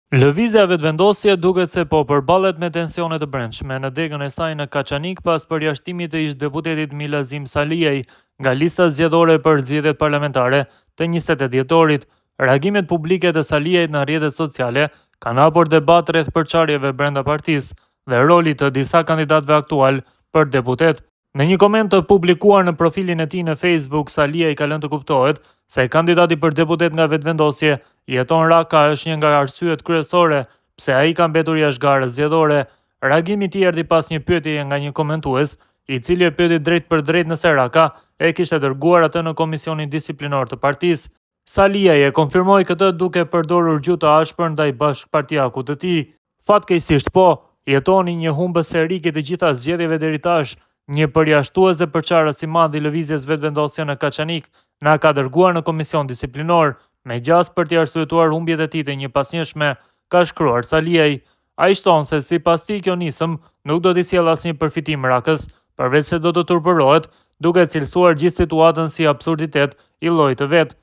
Lëvizja vetëvendosje duket se po përballet me tensione të brendshme në degën e saj në Kaçanik pas përjashtimit të ish-deputetit Milazim Saliej nga lista zgjedhore për zgjedhjet parlamentare të 28 dhjetorit. Reagimet publike të Saliejt në rrjetet sociale kanë hapur debat rreth përçarjeve brenda partisë dhe rolit të disa kandidatëve aktual për deputet. Në një koment të publikuar në profilin e tij në Facebook, Saliej ka lënë të kuptohet se kandidati për deputet nga vetëvendosje Jeton Raka është një nga arsyet kryesore pse ai ka mbetur jashtë garës zgjedhore. Reagimi i tij erdhi pas një pyetjeje nga një komentues, i cili e pyeti drejt për drejt nëse Raka e kishte dërguar atë në komisionin disiplinor të partisë. Saliej e konfirmoi këtë duke përdorur gjuhë të ashpër ndaj bashkëpartiakut të tij. Fatkeqësisht po, jetoni një humbës serik i të gjitha zgjedhjeve deri tash. Një përjashtues dhe përçarës i madh i lëvizjes vetëvendosje në Kaçanik na ka dërguar në komision disiplinor me gjas për t'i arsyetuar humbjet e tij të njëpasnjëshme, ka shkruar Saliej. Ai shton se sipas tij kjo nisëm nuk do t'i sjellë asnjë përfitim Rakës, përveç se do të turpërohet, duke cilësuar gjithë situatën si absurditet i llojit të vet.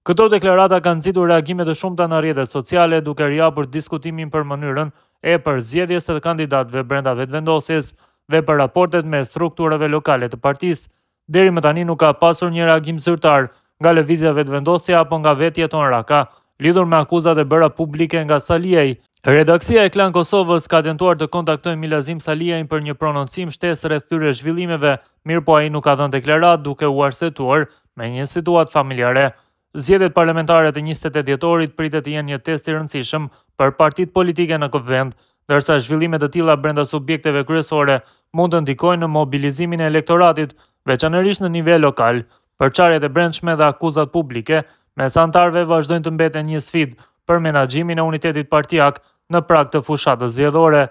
Këto deklarata kanë nxitur reagime të shumta në rrjetet sociale, duke rihapur diskutimin për mënyrën e përzgjedhjes së kandidatëve brenda vetëvendosjes dhe për raportet me strukturave lokale të partisë. Deri më tani nuk ka pasur një reagim zyrtar nga lëvizja vetëvendosje apo nga vetë Jeton Raka, lidhur me akuzat e bëra publike nga Saliej. Redaksia e Klan Kosovës ka tentuar të kontaktojë Milazim Saliejin për një prononcim shtesë rreth këtyre zhvillimeve, mirëpo ai nuk ka dhënë deklaratë duke u arsyetuar me një situatë familjare. Zgjedhjet parlamentare të 28 dhjetorit pritet të jenë një test i rëndësishëm për partitë politike në këtë vend, ndërsa zhvillime të tilla brenda subjekteve kryesore mund të ndikojnë në mobilizimin e elektoratit, veçanërisht në nivel lokal. Përçarjet e brendshme dhe akuzat publike mes anëtarëve vazhdojnë të mbeten një sfidë për menaxhimin e unitetit partiak në prag të fushatës zgjedhore.